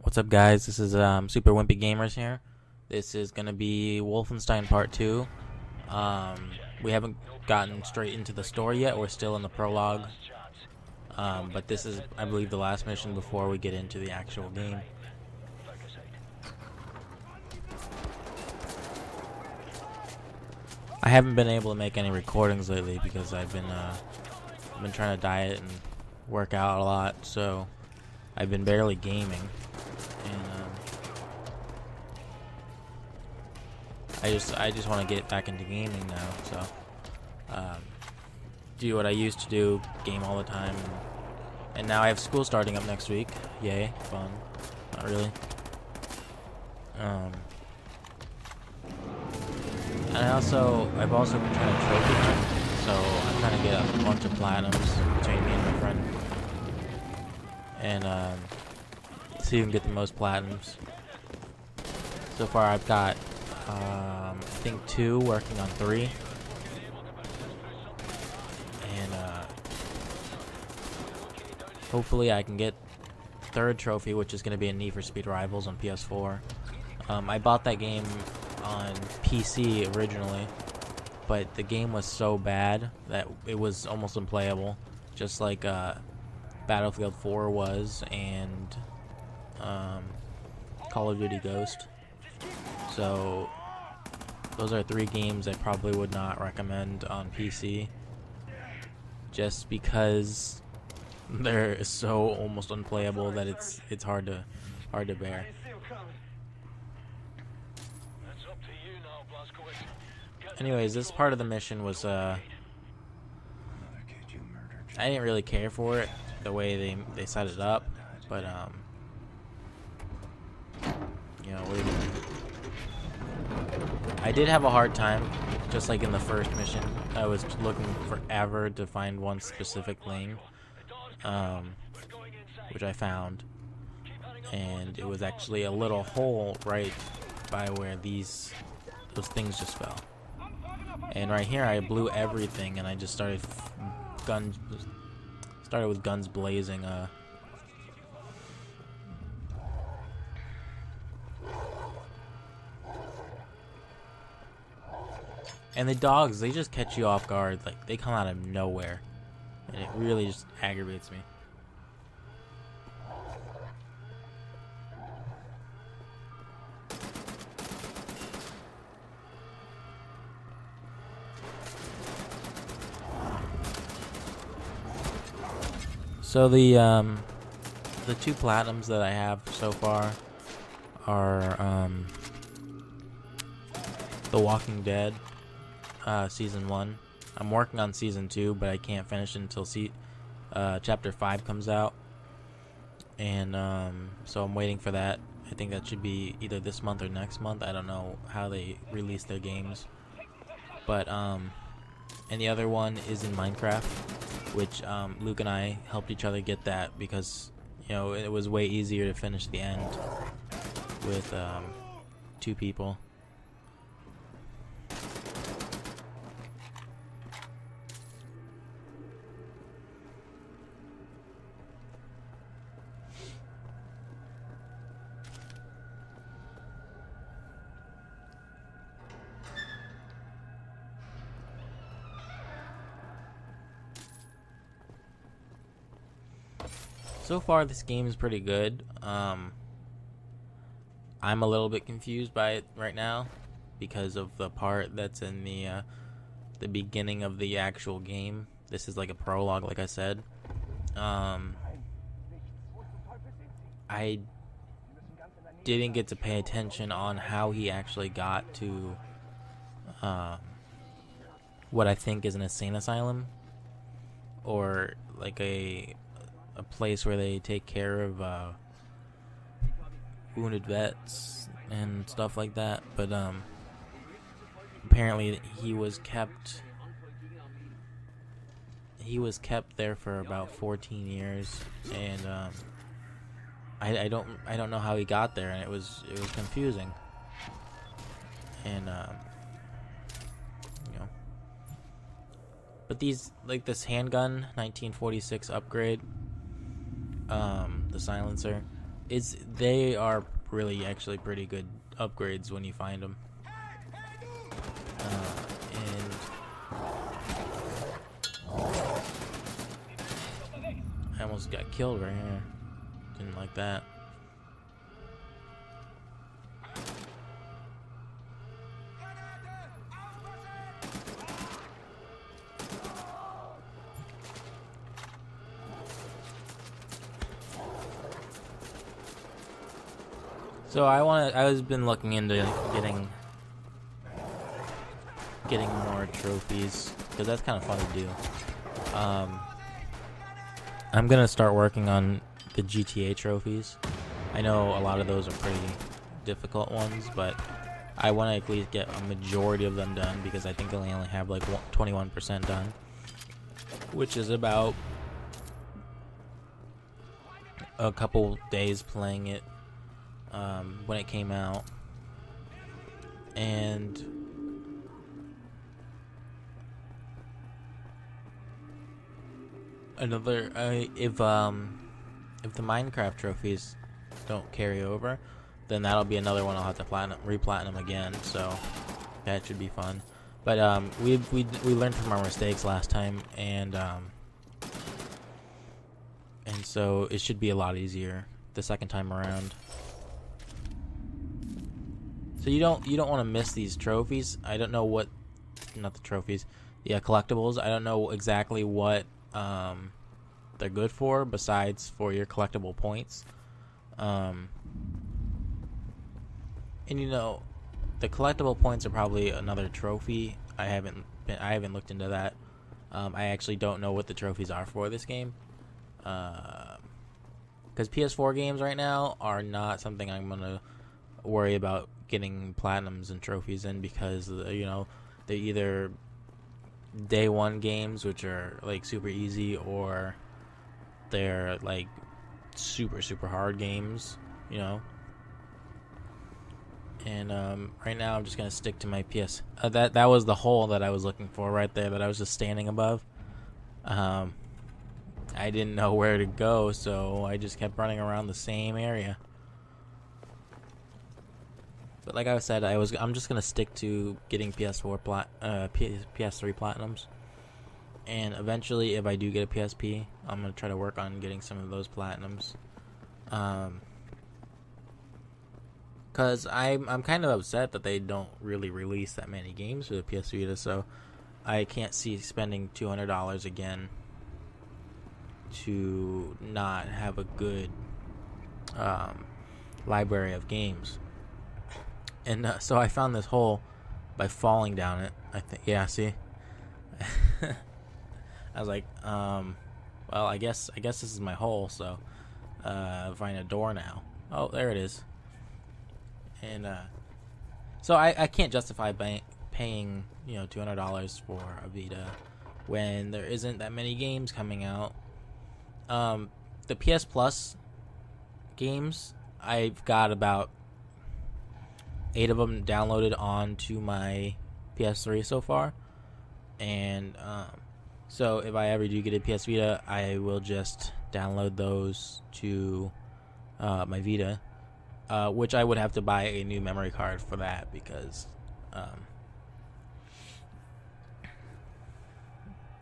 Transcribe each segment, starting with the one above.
What's up, guys? This is Super Wimpy Gamers here. This is gonna be Wolfenstein Part 2. We haven't gotten straight into the story yet. We're still in the prologue. But this is, I believe, the last mission before we get into the actual game. I haven't been able to make any recordings lately because I've been trying to diet and work out a lot, so I've been barely gaming. And I just want to get back into gaming now. So do what I used to do, game all the time. And now I have school starting up next week. Yay, fun. Not really. And I've also been trying to trophy hunt, so I'm trying to get a bunch of platinums between me and my friend, and see who can get the most platinums. So far, I've got I think 2, working on 3, and hopefully I can get the 3rd trophy, which is going to be a Need for Speed Rivals on PS4. I bought that game on PC originally, but the game was so bad that it was almost unplayable, just like Battlefield 4 was, and Call of Duty Ghost. So those are 3 games I probably would not recommend on PC, just because they're so almost unplayable that it's hard to bear. Anyways, this part of the mission was I didn't really care for it, the way they set it up, but you know, I did have a hard time, just like in the first mission. I was looking forever to find one specific thing, which I found, and it was actually a little hole right by where those things just fell. And right here, I blew everything, and I just started with guns blazing. And the dogs, they just catch you off guard. Like, they come out of nowhere, and it really just aggravates me. So the 2 platinums that I have so far are The Walking Dead Season 1. I'm working on Season 2, but I can't finish it until Chapter 5 comes out. And so I'm waiting for that. I think that should be either this month or next month. I don't know how they release their games. But and the other one is in Minecraft, which Luke and I helped each other get that because, you know, it was way easier to finish the end with 2 people. So far, this game is pretty good. I'm a little bit confused by it right now because of the part that's in the beginning of the actual game. This is like a prologue, like I said. I didn't get to pay attention on how he actually got to what I think is an insane asylum, or like a place where they take care of wounded vets and stuff like that. But apparently he was kept there for about 14 years, and I don't know how he got there, and it was confusing. And you know, but this handgun 1946 upgrade, the silencer, they are really actually pretty good upgrades when you find them. And I almost got killed right here. Didn't like that. So I was been looking into getting more trophies because that's kind of fun to do. I'm gonna start working on the GTA trophies. I know a lot of those are pretty difficult ones, but I want to at least get a majority of them done because I think I only have like 21% done, which is about a couple days playing it when it came out. And another if the Minecraft trophies don't carry over, then that'll be another one I'll have to re-platinum again, so that should be fun. But we learned from our mistakes last time, and so it should be a lot easier the second time around. So you don't want to miss these trophies. I don't know what, not the trophies, yeah, collectibles. I don't know exactly what they're good for besides for your collectible points. And you know, the collectible points are probably another trophy. I haven't looked into that. I actually don't know what the trophies are for this game. Because PS4 games right now are not something I'm gonna worry about getting platinums and trophies in, because you know, they're either day one games, which are like super easy, or they're like super hard games, you know. And right now I'm just gonna stick to my PS. That was the hole that I was looking for right there, that I was just standing above. I didn't know where to go, so I just kept running around the same area. But like I said, I'm just gonna stick to getting PS3 platinums, and eventually, if I do get a PSP, I'm gonna try to work on getting some of those platinums. Cause I'm kind of upset that they don't really release that many games for the PS Vita, so I can't see spending $200 again to not have a good library of games. And so I found this hole by falling down it. I think, yeah. See, I was like, well, I guess this is my hole. So, find a door now. Oh, there it is. And so I can't justify paying $200 for a Vita when there isn't that many games coming out. The PS Plus games, I've got about 8 of them downloaded onto my PS3 so far, and so if I ever do get a PS Vita, I will just download those to my Vita, which I would have to buy a new memory card for that, because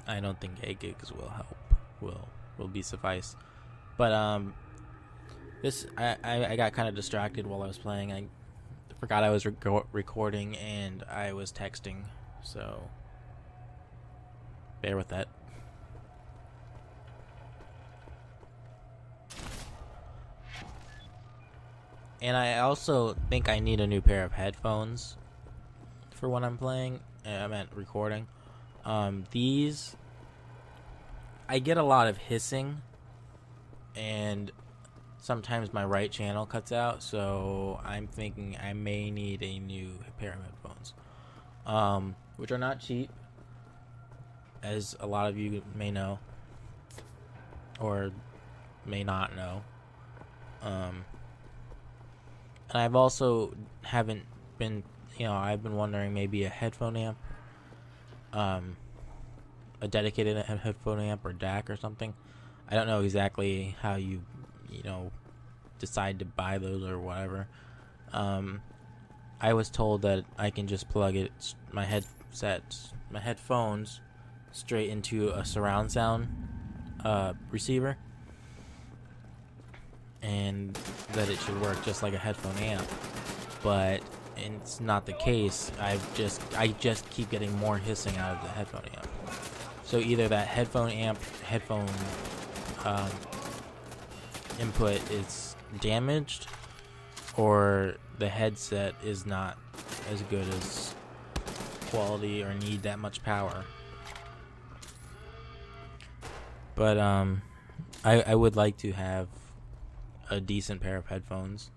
I don't think 8 gigs will help, will be suffice. But this I got kind of distracted while I was playing. I forgot I was recording and I was texting, so bear with that. And I also think I need a new pair of headphones for when I'm playing. I meant recording. These, I get a lot of hissing, and sometimes my right channel cuts out, so I'm thinking I may need a new pair of headphones, which are not cheap, as a lot of you may know, or may not know. And I've also haven't been, I've been wondering maybe a headphone amp, a dedicated headphone amp or DAC or something. I don't know exactly how you decide to buy those or whatever, I was told that I can just plug my headphones straight into a surround sound receiver, and that it should work just like a headphone amp. But it's not the case. I just keep getting more hissing out of the headphone amp. So either that headphone input is damaged, or the headset is not as good as quality or need that much power. But I would like to have a decent pair of headphones,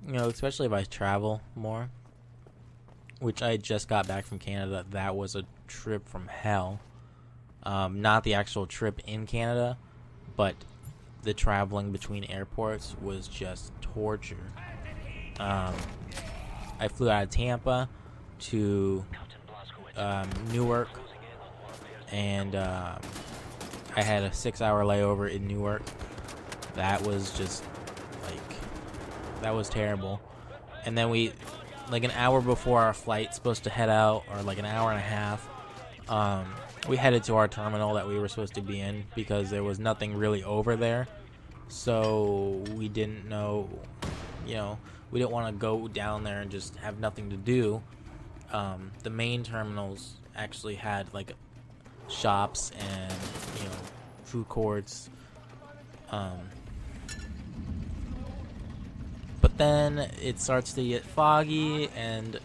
you know, especially if I travel more, which I just got back from Canada. That was a trip from hell. Not the actual trip in Canada, but the traveling between airports was just torture. I flew out of Tampa to Newark, and I had a 6-hour layover in Newark. That was just that was terrible. And then we, like an hour before our flight supposed to head out, or like an hour and a half, we headed to our terminal that we were supposed to be in because there was nothing really over there. So we didn't know, you know, we didn't want to go down there and just have nothing to do. The main terminals actually had like shops and, you know, food courts. But then it starts to get foggy, and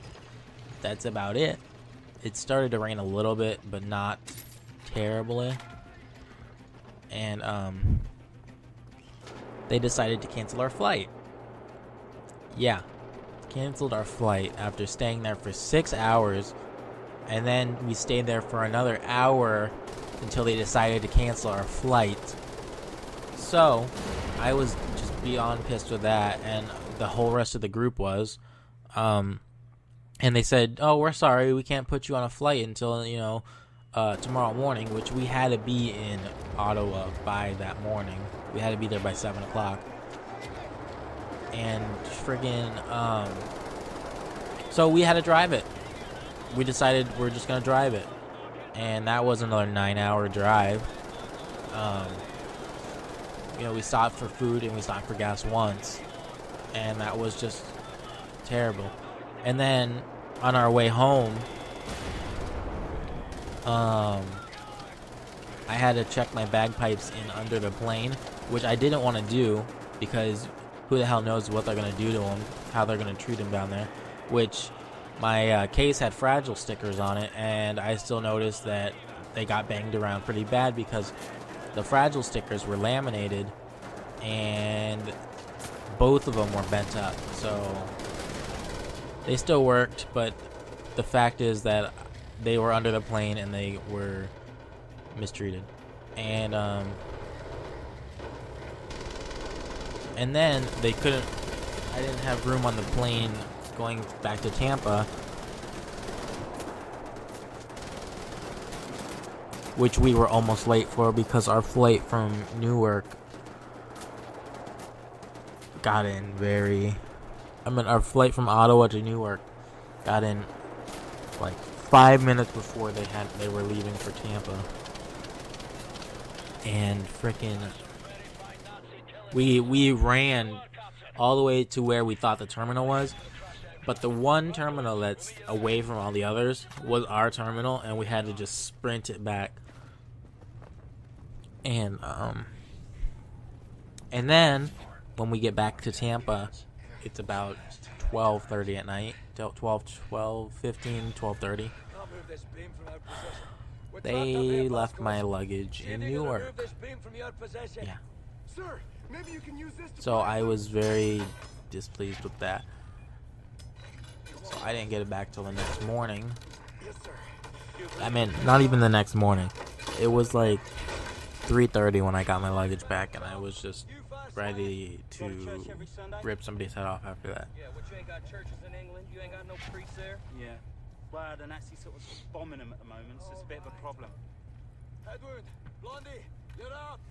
that's about it. It started to rain a little bit, but not terribly. And they decided to cancel our flight. Yeah, canceled our flight after staying there for 6 hours, and then we stayed there for another hour until they decided to cancel our flight. So I was just beyond pissed with that, and the whole rest of the group was. And they said, "Oh, we're sorry, we can't put you on a flight until, you know, tomorrow morning," which we had to be in Ottawa by that morning. We had to be there by 7 o'clock. And friggin', so we had to drive it. We decided we're just gonna drive it, and that was another 9-hour drive. You know, we stopped for food and we stopped for gas once, and that was just terrible. And then on our way home, I had to check my bagpipes in under the plane, which I didn't want to do because who the hell knows what they're going to do to them, how they're going to treat them down there. Which my case had fragile stickers on it, and I still noticed that they got banged around pretty bad because the fragile stickers were laminated and both of them were bent up. So they still worked, but the fact is that they were under the plane and they were mistreated. And then they couldn't, I didn't have room on the plane going back to Tampa, which we were almost late for because our flight from Newark got in our flight from Ottawa to Newark got in like 5 minutes before they were leaving for Tampa. And frickin' we ran all the way to where we thought the terminal was, but the one terminal that's away from all the others was our terminal, and we had to just sprint it back. And then when we get back to Tampa, it's about 12:30 at night, 12:30. They left my luggage in Newark. Yeah. So I was very displeased with that. So I didn't get it back till the next morning. I mean, not even the next morning. It was like 3:30 when I got my luggage back, and I was just ready to rip somebody's head off after that. Yeah, what, you ain't got churches in England? You ain't got no priests there? Yeah. Well, the Nazis sort of bombing them at the moment, so it's a bit of a problem. Edward, Blondie, you're up!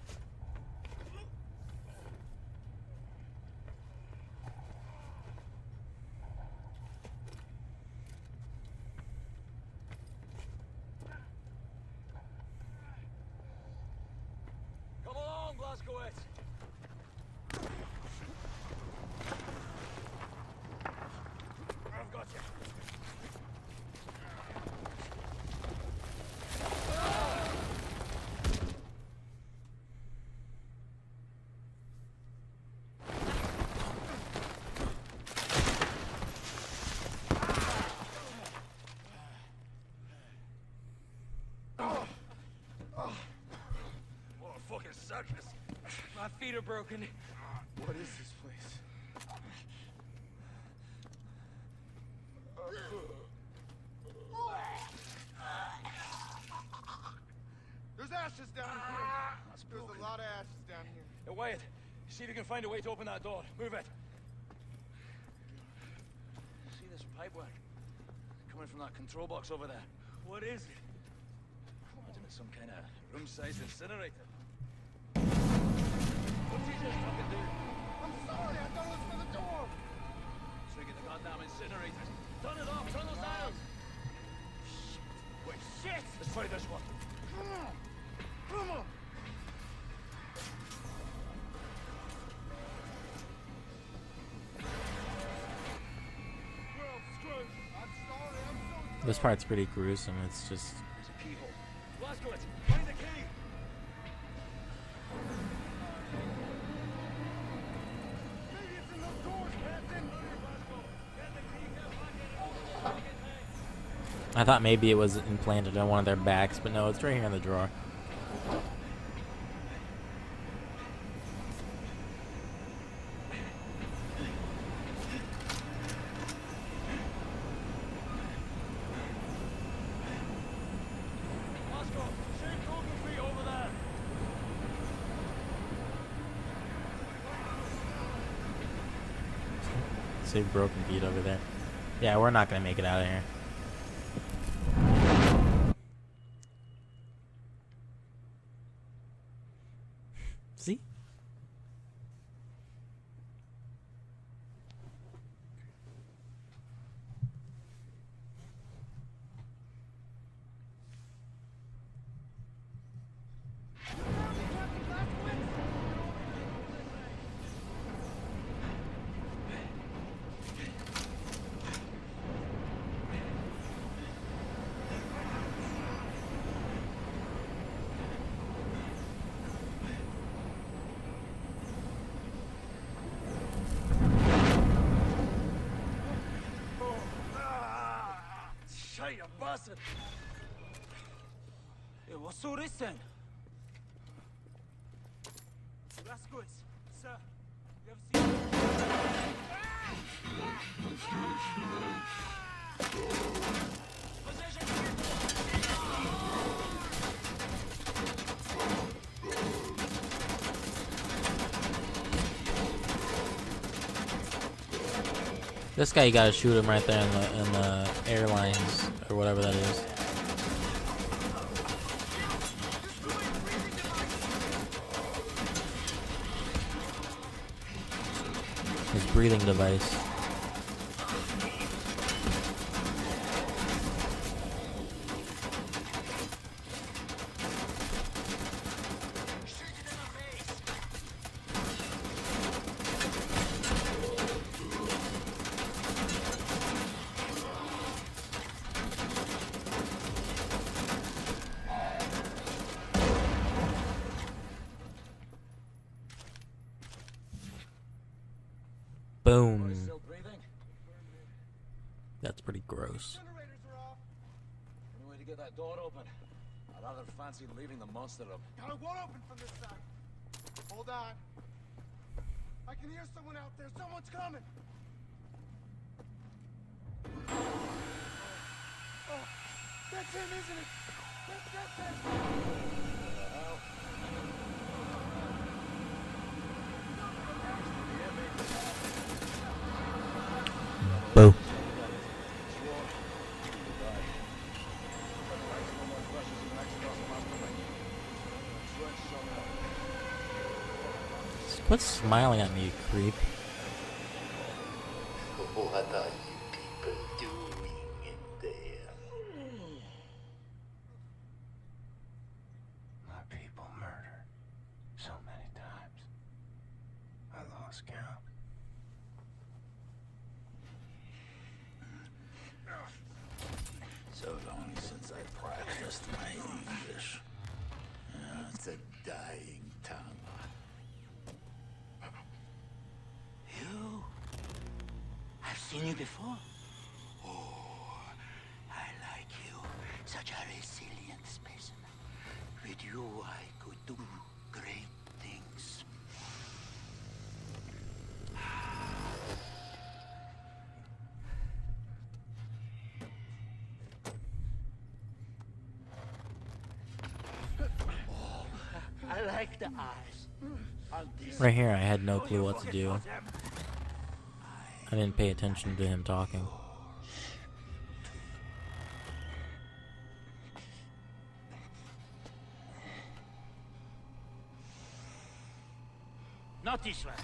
elevator broken. What is this place? There's ashes down here. There's a lot of ashes down here. Hey, Wyatt, see if you can find a way to open that door. Move it. See this pipework? Coming from that control box over there. What is it? Imagine it's some kind of room-sized incinerator. What did you just fucking do? I'm sorry, I thought it was for the door. Trigger the goddamn incinerator. Turn it off, turn those dials. Shit. Wait, shit! Let's try this one. Come on. Come on. Well, screw. I'm sorry, I'm so This part's pretty gruesome. It's just There's a keyhole. Blazkowicz, find the key! Maybe it's in those doors, Captain. Get the key, get back in. I thought maybe it was implanted on one of their backs, but no, it's right here in the drawer. Blazko, shake Broken Feet over there. Save Broken Feet over there. Yeah, we're not gonna make it out of here. See? Shite, you bastard! Hey, what's all this then? Blazkowicz, sir, you ever seen... This guy, you gotta shoot him right there in the airlines or whatever that is. His breathing device. Boom. Still breathing? That's pretty gross. Generators are off. Any way to get that door open? I rather fancy leaving the monster room. Got it won't open from this side. Hold on. I can hear someone out there. Someone's coming. Oh, that's him, isn't it? That's it. Boo. Quit smiling at me, you creep. What are you people doing in there? My people murdered so many times. I lost count. So long since I practiced my English. It's a dying tongue. You? I've seen you before. Oh, I like you. Such a resilient specimen. With you, I could do great things. Strike the eyes. On this Right here, I had no clue what to do. I didn't pay attention to him talking. Not this one.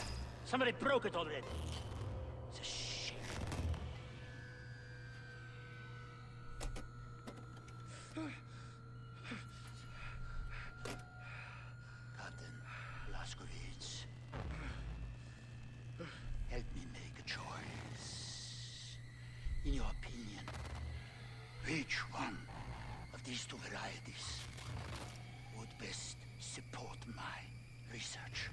Somebody broke it already. It's a shame. Captain Blazkowicz, help me make a choice. In your opinion, which one of these two varieties would best support my research?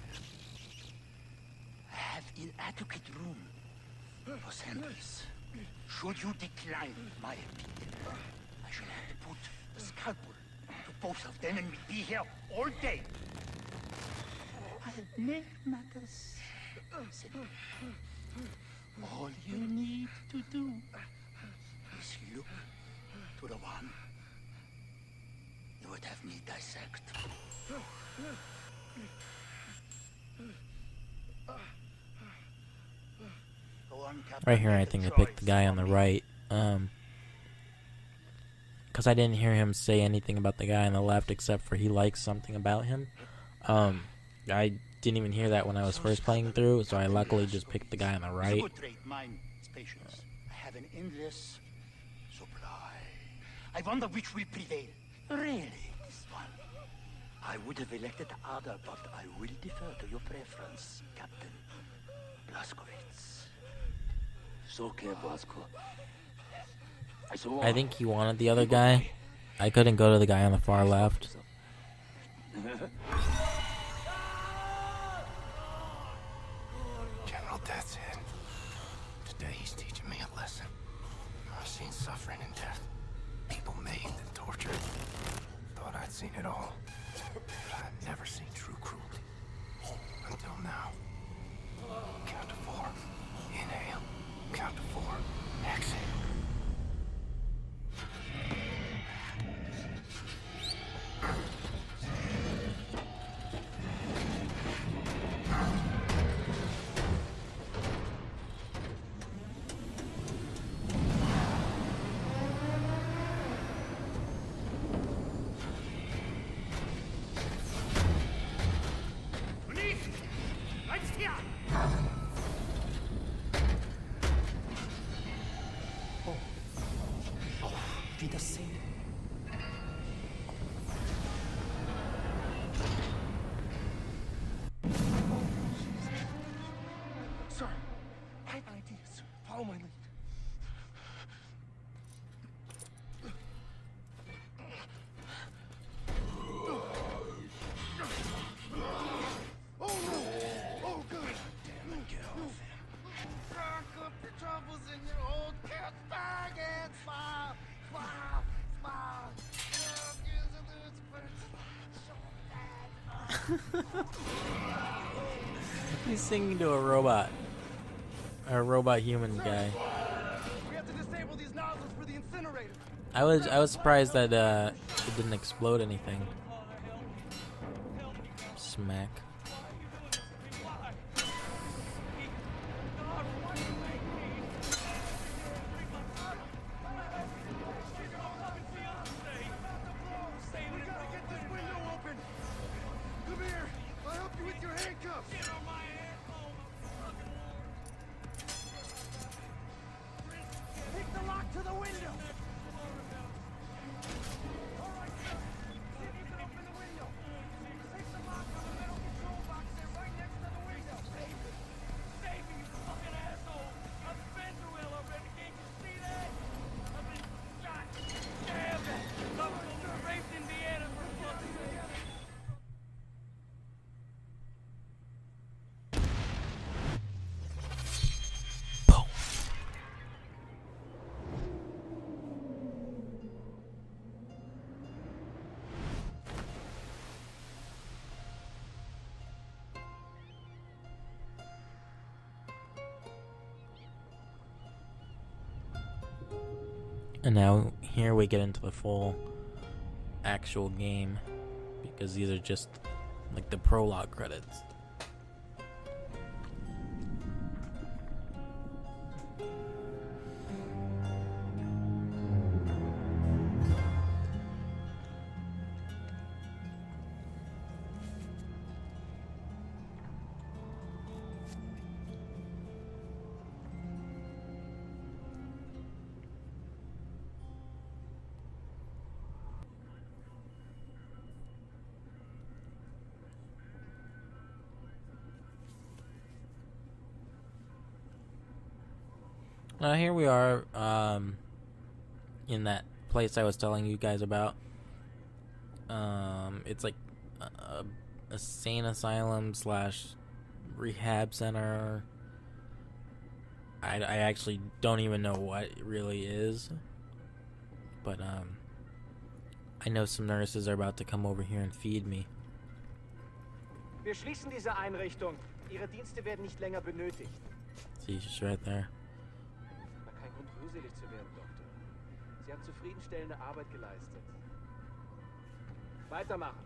I have inadequate room for samples. Should you decline my opinion, I shall have to put a scalpel to both of them and we'll be here all day. I'll make matters simple. All you need to do is look to the one you would have me dissect. Right here, I think I picked the guy on the right. Because I didn't hear him say anything about the guy on the left except for he likes something about him. I didn't even hear that when I was first playing through, so I luckily just picked the guy on the right. Mine is patience. I have an endless supply. I wonder which will prevail. Really, this one. I would have elected the other, but I will defer to your preference, Captain Blazkowicz. It's okay, Blazko. I think he wanted the other guy. I couldn't go to the guy on the far left. General Death's head. Today he's teaching me a lesson. I've seen suffering and death. People maimed and tortured. Thought I'd seen it all. But I've never seen true cruelty. Until now. Count to 4. Inhale. Count to 4. Exhale. Sir, I have ideas. Follow my lead. Oh no! Oh good! Damn it, get off him. Rock up your troubles in your old cat's bag and smile! Smile! Smile! He's singing to a robot. A robot human guy. We have to disable these nozzles for the incinerator. I was surprised that it didn't explode anything. Smack. Come here! I'll help you with your handcuffs! Get on my Take the lock to the window! Alright, sir. See if you can open the window. Take the lock on the metal control box there right next to the window. Save me! Save me, you fucking asshole! I've been through hell already, can't you see that? I've been shot, stabbed, raped Indiana for fucking sake. And now here we get into the full actual game, because these are just like the prologue credits. Here we are, in that place I was telling you guys about. It's like a sane asylum slash rehab center. I actually don't even know what it really is, but I know some nurses are about to come over here and feed me. Wir schließen diese Einrichtung. Ihre Dienste werden nicht länger benötigt. See, she's right there. War kein Grund, rührselig zu werden, Doktor. Sie haben zufriedenstellende Arbeit geleistet. Weitermachen.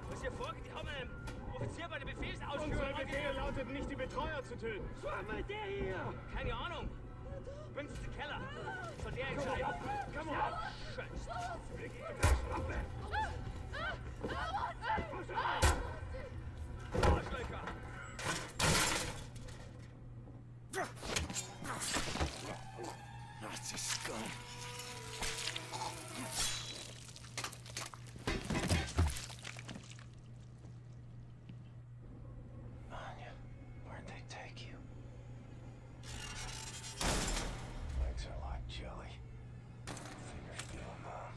Was hier vorgeht, die haben einen Offizier bei der Befehlsausführung. Unser Befehl lautet nicht, die Betreuer zu töten. Was mal der hier? Keine Ahnung. Günstige Keller. Soll der entscheiden? Komm on. Scheiße. Arschlöcher. Nazi scum. Anya, where'd they take you? Legs are like jelly. Figure steal them.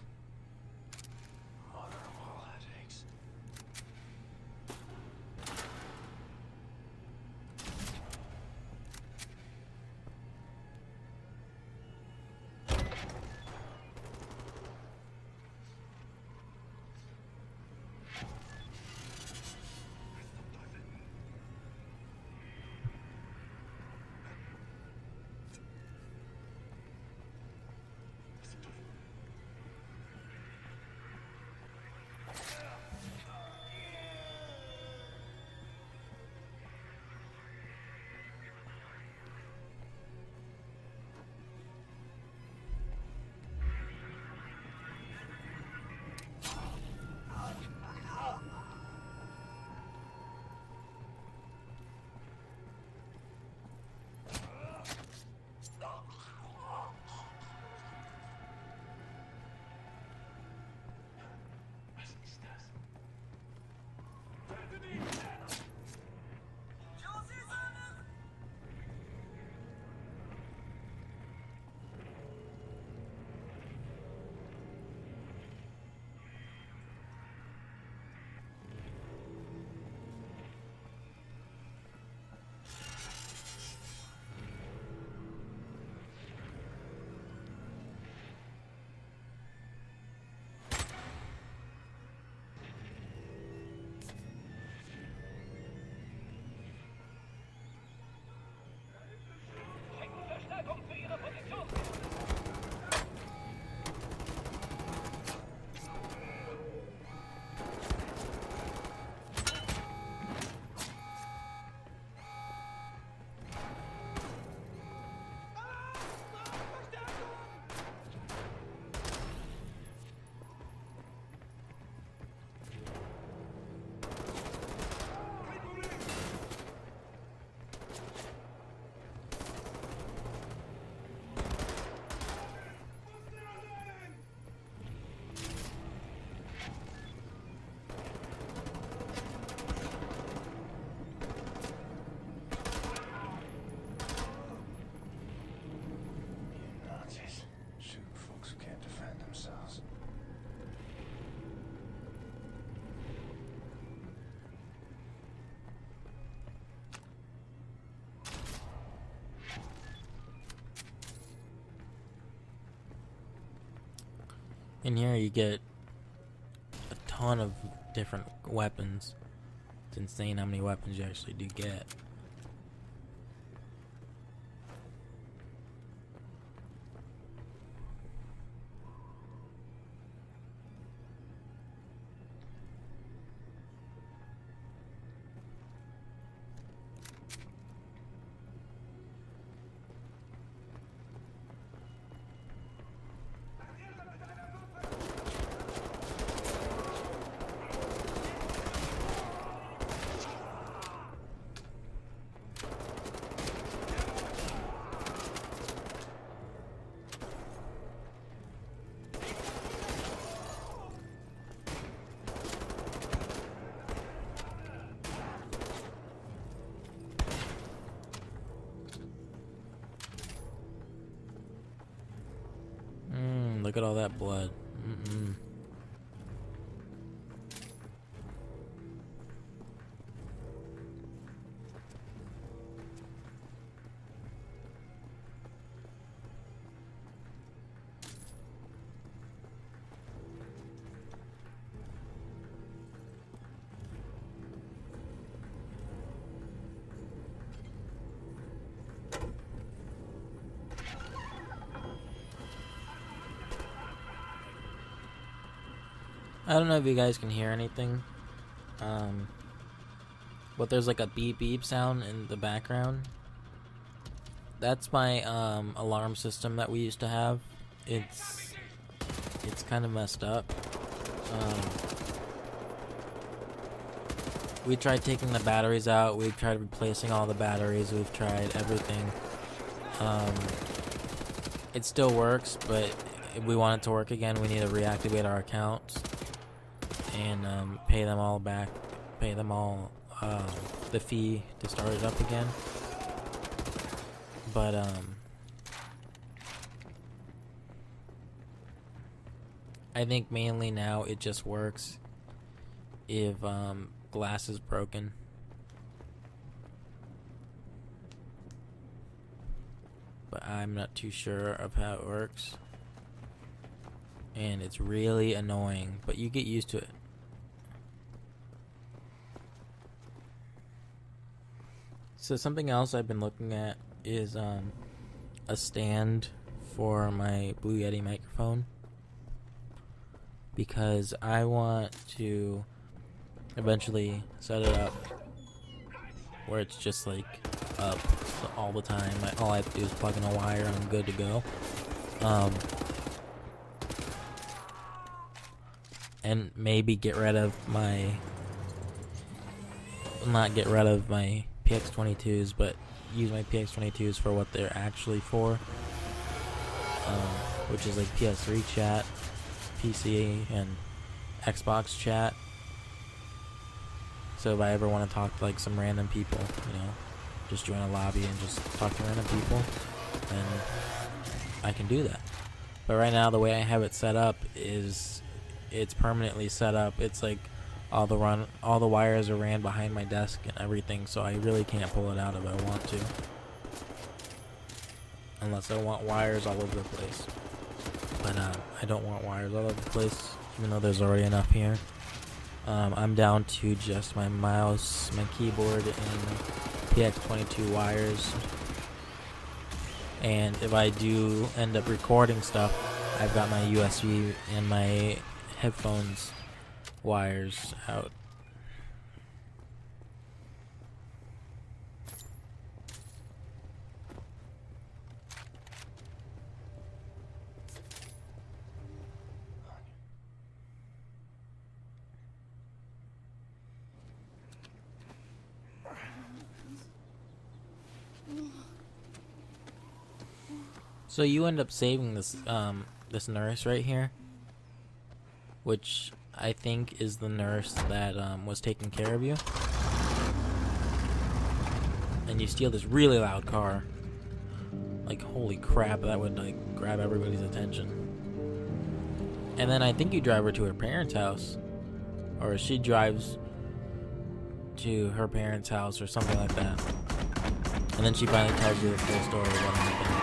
In here you get a ton of different weapons. It's insane how many weapons you actually do get. Look at all that blood. I don't know if you guys can hear anything, but there's like a beep beep sound in the background. That's my alarm system that we used to have. It's kind of messed up. We tried taking the batteries out. We've tried replacing all the batteries. We've tried everything. It still works, but if we want it to work again, we need to reactivate our accounts and pay them all back, pay them all the fee to start it up again. But I think mainly now it just works if glass is broken. But I'm not too sure of how it works. And it's really annoying, but you get used to it. So something else I've been looking at is a stand for my Blue Yeti microphone, because I want to eventually set it up where it's just like up all the time. All I have to do is plug in a wire and I'm good to go. And maybe get rid of my, not get rid of my PX22s, but use my PX22s for what they're actually for, which is like PS3 chat, PC, and Xbox chat. So if I ever want to talk to like some random people, you know, just join a lobby and just talk to random people, then I can do that. But right now, the way I have it set up is it's permanently set up. It's like all the wires are ran behind my desk and everything, so I really can't pull it out if I want to, unless I want wires all over the place. But I don't want wires all over the place, even though there's already enough here. I'm down to just my mouse, my keyboard, and PX22 wires. And if I do end up recording stuff, I've got my USB and my headphones wires out. So you end up saving this this nurse right here, which I think is the nurse that was taking care of you. And you steal this really loud car. Like, holy crap, that would like grab everybody's attention. And then I think you drive her to her parents' house, or she drives to her parents' house or something like that. And then she finally tells you the full story of what happened.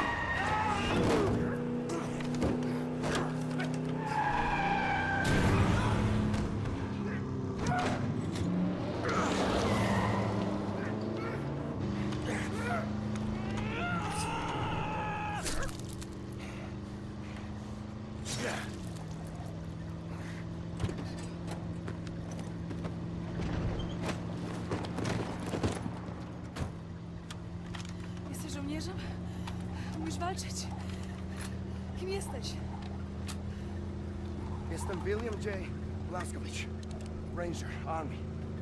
walczyć. Kim jesteś? Jestem William J. Blaskowicz, Ranger, Army,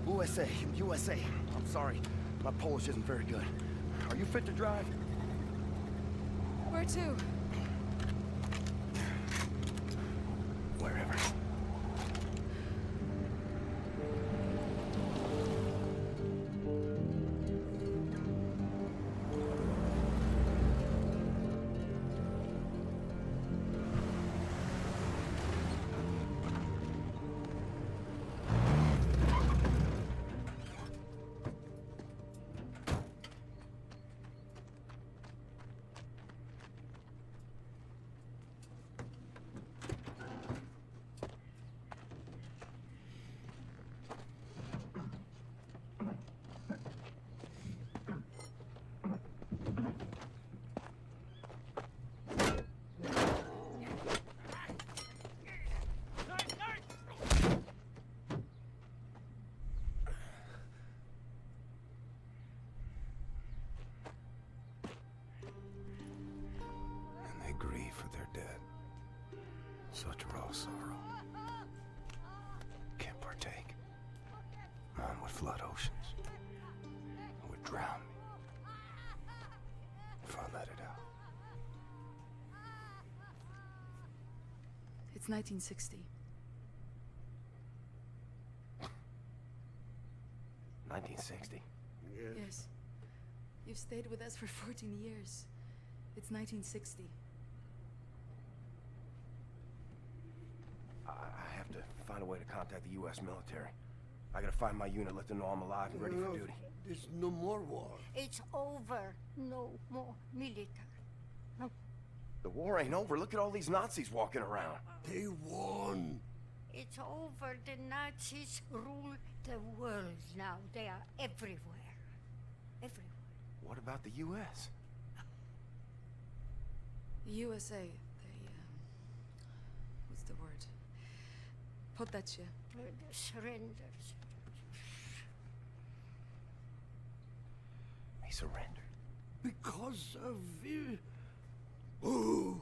USA, USA. I'm sorry, my Polish isn't very good. Are you fit to drive? Where to? Wherever. Grieve for their dead. Such raw sorrow. Can't partake. Mine would flood oceans. Would drown me. If I let it out. It's 1960. 1960. Yes. You've stayed with us for 14 years. It's 1960. I have to find a way to contact the U.S. military. I gotta find my unit, let them know I'm alive and ready for duty. There's no more war. It's over. No more military. No. The war ain't over. Look at all these Nazis walking around. They won. It's over. The Nazis rule the world now. They are everywhere. Everywhere. What about the U.S.? The USA, they, what's the word? Poddacie. Surrenders. He surrendered. Because of oh.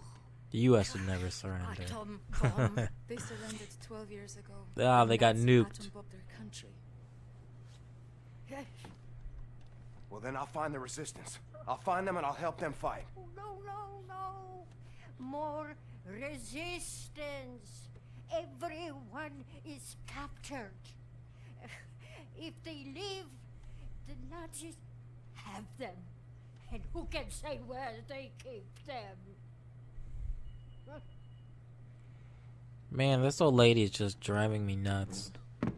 The U.S. would never surrender. Atom bomb. They surrendered 12 years ago. Ah, they got Nazi nuked. atom bombed their country. Yes. Well, then I'll find the resistance. I'll find them and I'll help them fight. Oh, no, no, no. More resistance. Everyone is captured. If they leave, the Nazis have them. And who can say where they keep them? Man, this old lady is just driving me nuts. I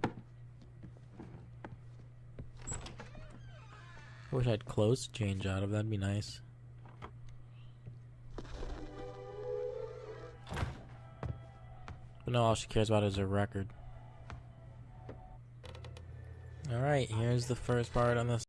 wish I had clothes to change out of. That'd be nice. But no, all she cares about is her record. Alright, here's the first part on this